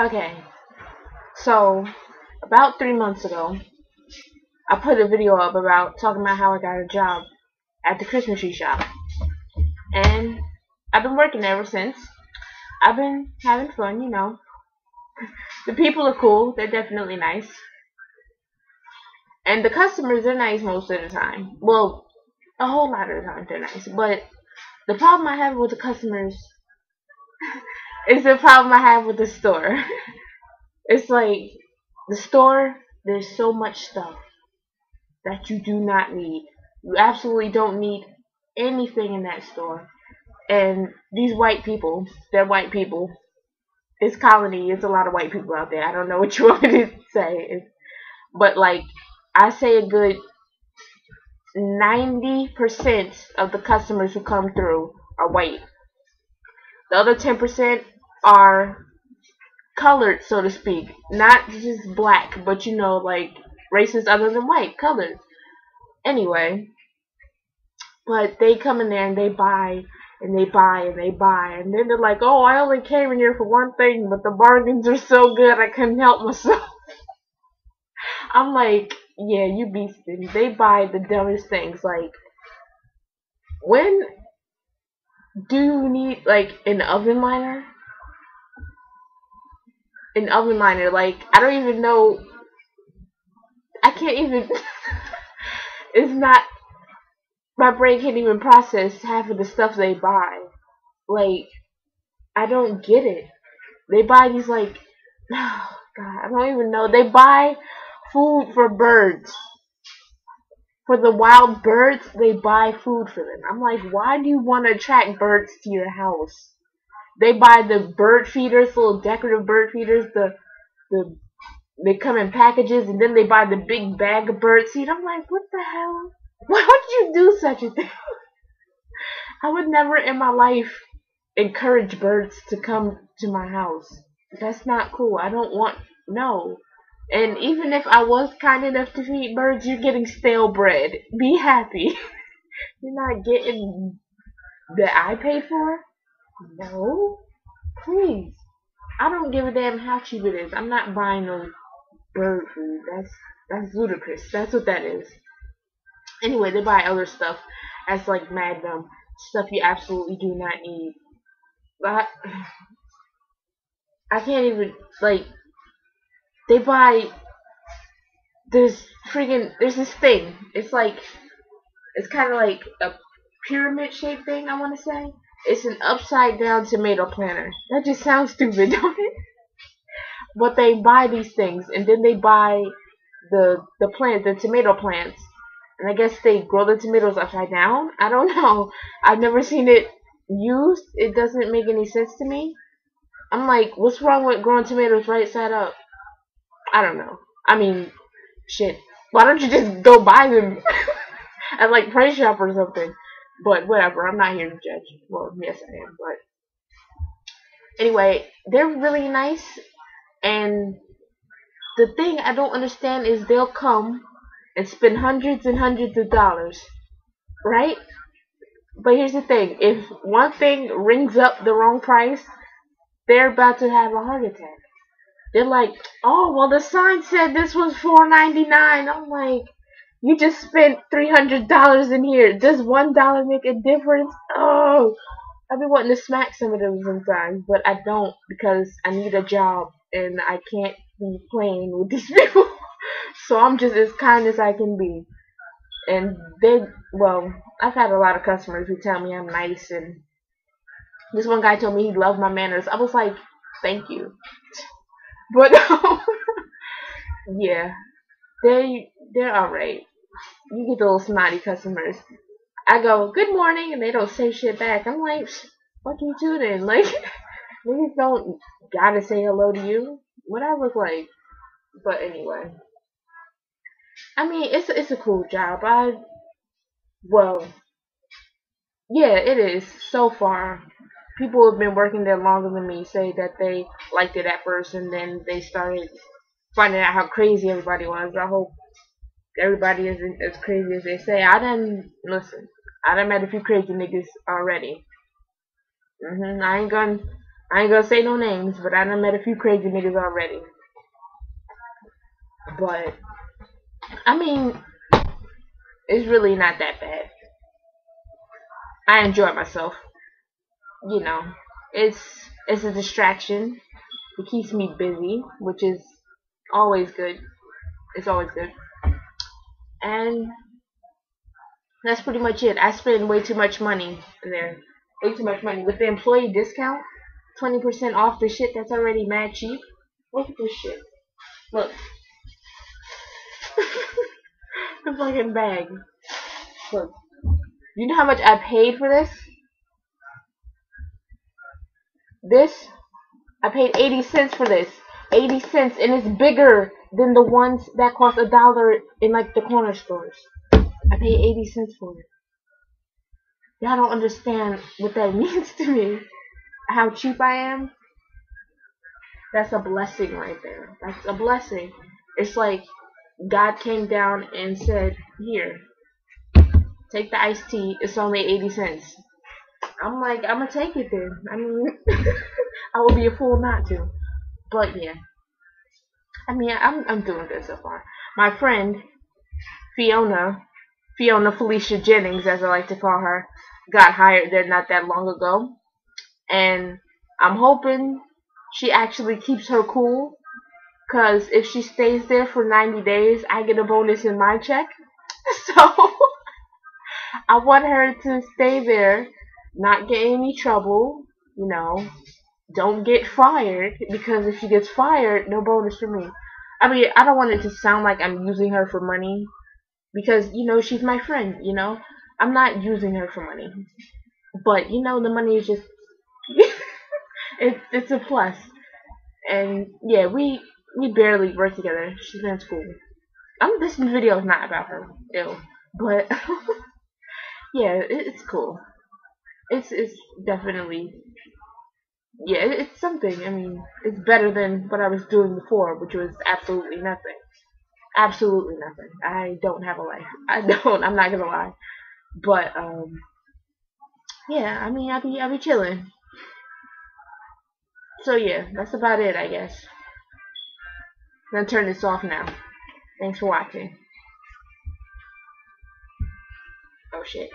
Okay, so about 3 months ago, I put a video up about talking about how I got a job at the Christmas tree shop, and I've been working ever since. I've been having fun. The people are cool; they're definitely nice, and the customers are nice most of the time. Well, a whole lot of the time they're nice, but the problem I have with the customers is the problem I have with the store. It's like the store. There's so much stuff that you do not need. You absolutely don't need anything in that store. And these white people, they're white people. It's colony. It's a lot of white people out there. I don't know what you want me to say. But like, I say a good 90% of the customers who come through are white. The other 10% are colored, so to speak. Not just black, but like races other than white, colored. Anyway, but they come in there and they buy and they buy and they buy, and then they're like, "Oh, I only came in here for one thing, but the bargains are so good I couldn't help myself." I'm like, "Yeah, you beastin'." They buy the dumbest things. Like, when do you need like an oven liner? An oven liner, like I don't even know. I can't even. It's not. My brain can't even process half of the stuff they buy. Like, I don't get it. They buy these like, oh God, I don't even know. They buy food for birds. For the wild birds, they buy food for them. I'm like, why do you want to attract birds to your house? They buy the bird feeders, little decorative bird feeders. The they come in packages, and then they buy the big bag of bird seed. I'm like, what the hell? Why would you do such a thing? I would never in my life encourage birds to come to my house. That's not cool. I don't want no. And even if I was kind enough to feed birds, you're getting stale bread. Be happy. You're not getting that I paid for? No. Please. I don't give a damn how cheap it is. I'm not buying no bird food. That's ludicrous. That's what that is. Anyway, they buy other stuff that's like mad dumb. Stuff you absolutely do not need. But I can't even like they buy there's this thing. It's kind of like a pyramid shaped thing. I want to say it's an upside down tomato planter. That just sounds stupid, don't it? But they buy these things and then they buy the tomato plants, and I guess they grow the tomatoes upside down. I don't know. I've never seen it used. It doesn't make any sense to me. I'm like, what's wrong with growing tomatoes right side up? I don't know. I mean, shit. Why don't you just go buy them at like Price Shop or something? But whatever. I'm not here to judge. Well, yes I am. But anyway, they're really nice. And the thing I don't understand is they'll come and spend hundreds and hundreds of dollars, right? But here's the thing: if one thing rings up the wrong price, they're about to have a heart attack. They're like, "Oh, well, the sign said this was $4.99." I'm like, "You just spent $300 in here. Does $1 make a difference?" Oh, I've been wanting to smack some of them sometimes, but I don't because I need a job and I can't be playing with these people. So I'm just as kind as I can be. And well, I've had a lot of customers who tell me I'm nice, and this one guy told me he loved my manners. I was like, thank you. But yeah, they're alright. You get those snotty customers. I go, good morning, and they don't say shit back. I'm like, fuck you too then. Like, niggas don't gotta say hello to you. What I look like. But anyway. I mean, it's a cool job. Well, yeah, it is so far. People who have been working there longer than me say that they liked it at first, and then they started finding out how crazy everybody was. I hope everybody isn't as crazy as they say. I done met a few crazy niggas already. I ain't gonna I ain't gonna say no names, but I done met a few crazy niggas already. But I mean, it's really not that bad. I enjoy myself. You know, it's it's a distraction. It keeps me busy, which is always good. It's always good. And that's pretty much it. I spend way too much money there. Way too much money. With the employee discount, 20% off the shit that's already mad cheap. Look at this shit. Look. The fucking bag. Look. You know how much I paid for this? This? I paid 80 cents for this. 80 cents, and it's bigger than the ones that cost $1 in like the corner stores. I paid 80 cents for it. Y'all don't understand what that means to me. How cheap I am. That's a blessing right there. That's a blessing. It's like God came down and said, "Here, take the iced tea. It's only 80 cents." I'm like, I'm gonna take it then. I mean, I would be a fool not to. But yeah, I mean, I'm doing good so far. My friend Fiona, Fiona Felicia Jennings, as I like to call her, got hired there not that long ago, and I'm hoping she actually keeps her cool. Cause if she stays there for 90 days, I get a bonus in my check. So I want her to stay there, not get in any trouble, you know, don't get fired, because if she gets fired, no bonus for me. I mean, I don't want it to sound like I'm using her for money, because, you know, she's my friend, you know. I'm not using her for money. But, you know, the money is just, it's a plus. And, yeah, we barely work together. She's in school. This video is not about her, ew. But, yeah, it's cool. It's definitely, yeah, it's something. I mean, it's better than what I was doing before, which was absolutely nothing. Absolutely nothing. I don't have a life. I don't. I'm not gonna lie. But yeah. I mean, I be chilling. So yeah, that's about it, I guess. I'm gonna turn this off now. Thanks for watching. Oh shit.